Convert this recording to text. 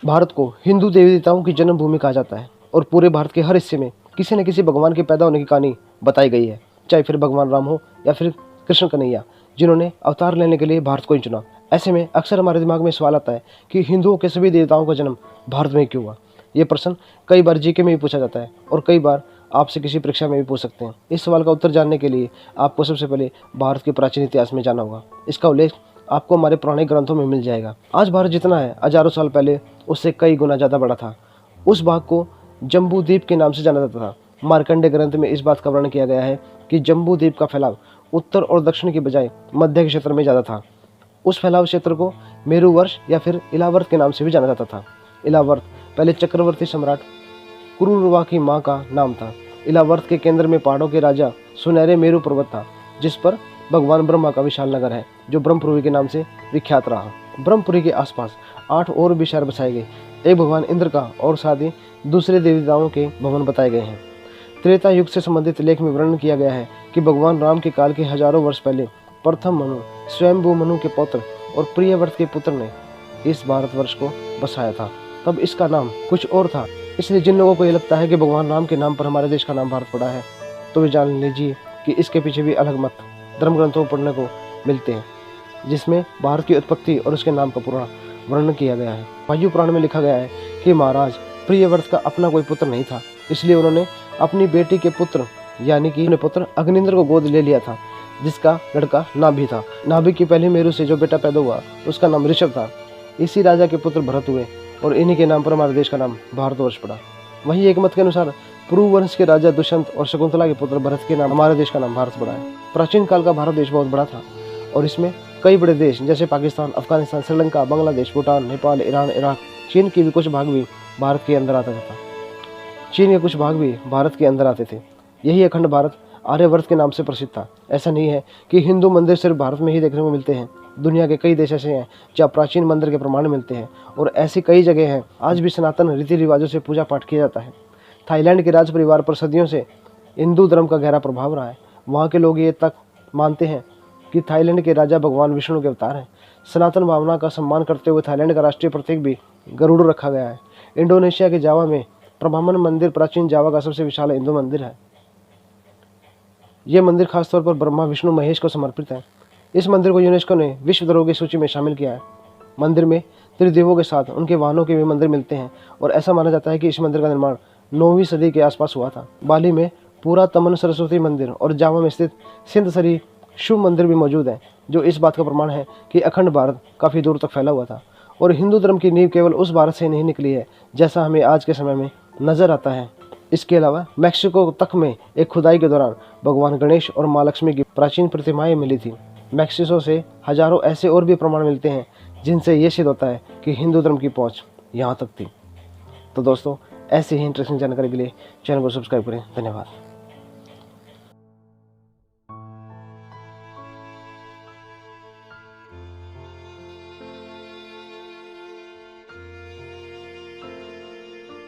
भारत को हिंदू देवी देवताओं की जन्मभूमि कहा जाता है और पूरे भारत के हर हिस्से में किसी न किसी भगवान के पैदा होने की कहानी बताई गई है, चाहे फिर भगवान राम हो या फिर कृष्ण कन्हैया, जिन्होंने अवतार लेने के लिए भारत को ही चुना। ऐसे में अक्सर हमारे दिमाग में सवाल आता है कि हिंदुओं के सभी देवताओं का जन्म भारत में क्यों हुआ। ये प्रश्न कई बार जीके में भी पूछा जाता है और कई बार आपसे किसी परीक्षा में भी पूछ सकते हैं। इस सवाल का उत्तर जानने के लिए आपको सबसे पहले भारत के प्राचीन इतिहास में जाना होगा। इसका उल्लेख आपको हमारे पुराने ग्रंथों में मिल जाएगा। आज भारत जितना है हजारों साल पहले उससे कई गुना ज़्यादा बड़ा था। उस भाग को जम्बू द्वीप के नाम से जाना जाता था। मार्कंडे ग्रंथ में इस बात का वर्णन किया गया है कि जम्बू द्वीप का फैलाव उत्तर और दक्षिण की बजाय मध्य के क्षेत्र में ज़्यादा था। उस फैलाव क्षेत्र को मेरुवर्ष या फिर इलावर्त के नाम से भी जाना जाता था। इलावर्त पहले चक्रवर्ती सम्राट कुरुरुवा की मां का नाम था। इलावर्त के केंद्र में पहाड़ों के राजा सुनहरे मेरु पर्वत था, जिस पर भगवान ब्रह्मा का विशाल नगर है, जो ब्रह्मपुरी के नाम से विख्यात रहा। ब्रह्मपुरी के आसपास 8 और भी शहर बसाए गए। एक भगवान इंद्र का और साथ ही दूसरे देवताओं के भवन बताए गए हैं। त्रेता युग से संबंधित लेख में वर्णन किया गया है कि भगवान राम के काल के हजारों वर्ष पहले प्रथम मनु, स्वयंभू मनु के पुत्र और प्रियव्रत के पुत्र ने इस भारतवर्ष को बसाया था। तब इसका नाम कुछ और था। इसलिए जिन लोगों को ये लगता है कि भगवान राम के नाम पर हमारे देश का नाम भारत पड़ा है, तो वे जान लीजिए कि इसके पीछे भी अलग मत धर्म ग्रंथों पढ़ने को मिलते हैं, जिसमें भारत की उत्पत्ति और उसके नाम का पूरा वर्णन किया गया है। वायु पुराण में लिखा गया है कि महाराज प्रियव्रत का अपना कोई पुत्र नहीं था, इसलिए उन्होंने अपनी बेटी के पुत्र यानी कि अपने पुत्र अग्निंद्र को गोद ले लिया था, जिसका लड़का नाभि था। नाभि की पहली मेरु से जो बेटा पैदा हुआ उसका नाम ऋषभ था। इसी राजा के पुत्र भरत हुए और इन्हीं के नाम पर हमारे देश का नाम भारतवर्ष पड़ा। वहीं एक मत के अनुसार पुरु वंश के राजा दुष्यंत और शकुंतला के पुत्र भरत के नाम हमारे देश का नाम भारत पड़ा है। प्राचीन काल का भारत देश बहुत बड़ा था और इसमें कई बड़े देश जैसे पाकिस्तान, अफगानिस्तान, श्रीलंका, बांग्लादेश, भूटान, नेपाल, ईरान, इराक, चीन के भी कुछ भाग भी भारत के अंदर आता था। चीन के कुछ भाग भी भारत के अंदर आते थे। यही अखंड भारत आर्यवर्त के नाम से प्रसिद्ध था। ऐसा नहीं है कि हिंदू मंदिर सिर्फ भारत में ही देखने को मिलते हैं। दुनिया के कई देश ऐसे हैं जहाँ प्राचीन मंदिर के प्रमाण मिलते हैं और ऐसी कई जगह हैं आज भी सनातन रीति रिवाजों से पूजा पाठ किया जाता है। थाईलैंड के राज परिवार पर सदियों से हिंदू धर्म का गहरा प्रभाव रहा है। वहाँ के लोग ये तक मानते हैं कि थाईलैंड के राजा भगवान विष्णु के अवतार हैं। सनातन भावना का सम्मान करते हुए थाईलैंड का राष्ट्रीय प्रतीक भी गरुड़ रखा गया है। इंडोनेशिया के जावा में ब्रह्मन मंदिर प्राचीन जावा का सबसे विशाल हिंदू मंदिर है। यह मंदिर खासतौर पर ब्रह्मा, विष्णु, महेश को समर्पित है। इस मंदिर को यूनेस्को ने विश्व धरोहर की सूची में शामिल किया है। मंदिर में त्रिदेवों के साथ उनके वाहनों के भी मंदिर मिलते हैं और ऐसा माना जाता है कि इस मंदिर का निर्माण 9वीं सदी के आसपास हुआ था। बाली में पूरा तमन सरस्वती मंदिर और जावा में स्थित सिंधसरी शिव मंदिर भी मौजूद है, जो इस बात का प्रमाण है कि अखंड भारत काफ़ी दूर तक फैला हुआ था और हिंदू धर्म की नींव केवल उस भारत से नहीं निकली है जैसा हमें आज के समय में नजर आता है। इसके अलावा मैक्सिको तक में एक खुदाई के दौरान भगवान गणेश और माँ लक्ष्मी की प्राचीन प्रतिमाएं मिली थी। मैक्सिको से हजारों ऐसे और भी प्रमाण मिलते हैं जिनसे ये सिद्ध होता है कि हिंदू धर्म की पहुंच यहाँ तक थी। तो दोस्तों, ऐसी ही इंटरेस्टिंग जानकारी के लिए चैनल को सब्सक्राइब करें। धन्यवाद।